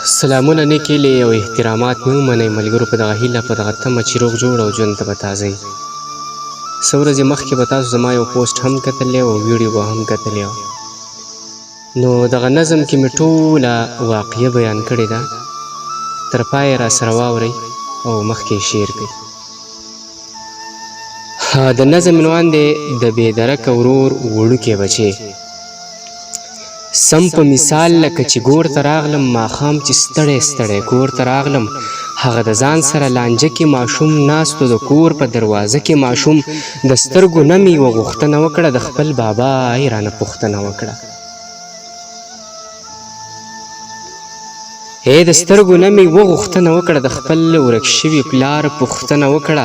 سلامونه نیکې هیلې او احترامات مې ومنئ ملګرو په دغه هیله په دغه تمه چې روغ جوړ او ژوند ته به تازه څه ورځې مخکې به تاسو زما یو پوسټ هم کتلی او ویډیو به هم کتلی وه نو دغه نظم کې مې ټوله واقعه بیان کړې ده تر پایه راسره واورئ او مخکې یې شیر کړئ د نظم عنوان دی د بېدرکه ورور وړوکی بچی سم په مثال لکه چې ګور ته راغلم ماښام چې ستړی ستړی کور ته راغلم هغه د ځان سره لانجه کې ماشوم ناستو د کور په دروازه کې ماشوم د سترګو نه مې یوه غوښتنه وکړه د خپل بابا یې رانه پوښتنه وکړه د سترګو نه مې وغوښتنه وکړه د خپل ورک شوي پلار پوښتنه وکړه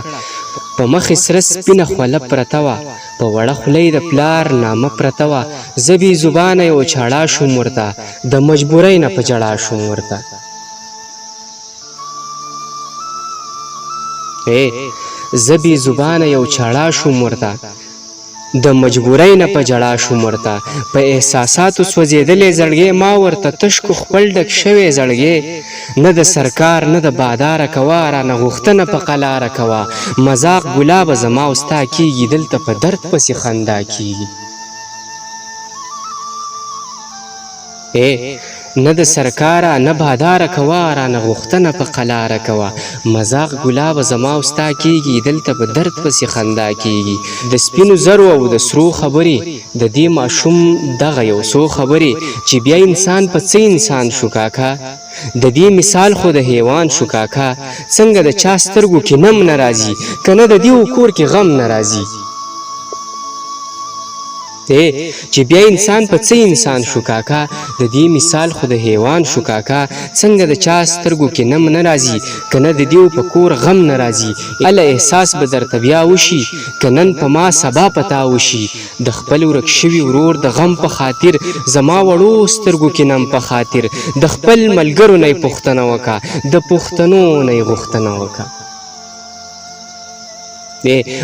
په مخې سره سپینه خوله پرته وه په وړه خوله د پلار نامه پرته وه زه بې زبانه یو چاړه شوم ورته د مجبورۍ نه په ژړا شوم ورته زه بې زبانه یو چاړه شوم ورته د مجبورۍ نه په ژړا شوم ورته په احساساتو سوځېدلی زړګی ما ورته تش کو خپل ډک شوی زړګی نه د سرکار نه د باداره کوه رانه غوښتنه په قلاره کوه مذاق ګلابه زما او ستا کېږي دلته په درد پسې خندا کېږي نه د سرکاره نه باداره کوه رانه غوښتنه په قلاره کوه مذاق ګلابه زما او ستا کېږي دلته په درد پسې خندا کېږي د سپینو زرو او د سرو خبرې د دې ماشوم دغه یو څو خبرې چې بیا انسان په څه انسان شو کاکا د دې مثال خو د حیوان شو کاکا څنګه د چا سترګو کې نم نه راځي که نه د دې کور کې غم نه راځي چې بیا انسان په څه انسان شو کاکا د دې مثال خو د حیوان شو کاکا څنګه د چا سترګو کې نم نه راځي که نه د دې په کور غم نه راځي اله احساس به درته بیا وشي که نن په ما سبا په تا وشي د خپل ورک شوي ورور د غم په خاطر زما وړو سترګو کې نم په خاطر د خپل ملګرو نه یې پوښتنه وکړه د پوښتنو نه یې غوښتنه وکړه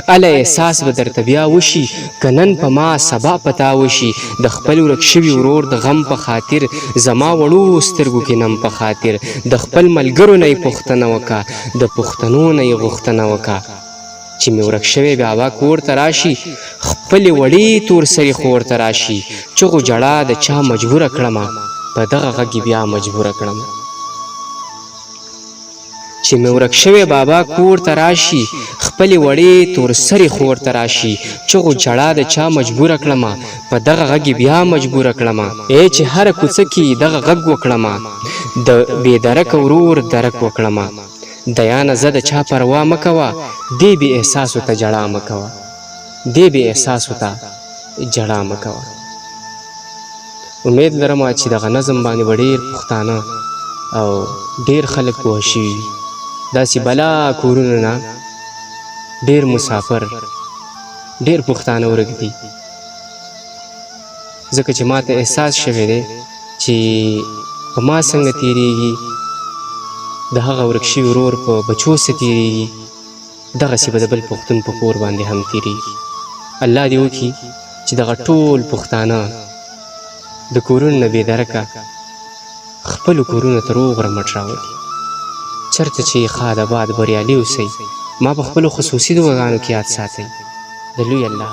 اله احساس به درته بیا وشي که نن په ما سبا په تا وشي د خپل ورک شوي ورور د غم په خاطر زما وړو سترګو کې نم په خاطر د خپل ملګرو نه یې پوښتنه وکړه د پوښتنو نه یې غوښتنه وکړه چې مې ورک شوی بابا کور ته راشي خپلې وړې تور سرې خور ته راشي چغو جړا د چا مجبوره کړمه په دغه غږ بیا مجبوره کړم چې مې ورک شوی بابا کور ته راشي خپلې وړې تور سرې خور ته راشي چغو جړا د چا مجبوره کړمه په دغه غږ بیا مجبوره کړمه چې هره کوڅه کې دغه غږ وکړمه د بېدرکه ورور درک وکړمه دیانه زه د چا پروا مه کوه دې بې احساسو ته ژړا مه کوه دې بې احساسو ته ژړا مه کوه امید لرم چې دغه نظم باندې به ډېر پښتانه او ډېر خلک پوه شوي داسې بلا کورونو نه ډېر مسافر ډېر پښتانه ورک دي ځکه چې ما ته احساس شوی دی چې په ما څنګه تېرېږي د هغه ورک شوي ورور په بچو څه تېرېږي دغسې به د بل پښتون په کور باندې هم تېرېږي الله دې وکړي چې دغه ټول پښتانه د کورونو نه بېدرکه خپلو کورونو ته روغ رمټ راولي چېرته چې ښاد آباد بریالي اوسئ ما په خپلو خصوصي دعاګانو کې یاد ساتئ د لوی الله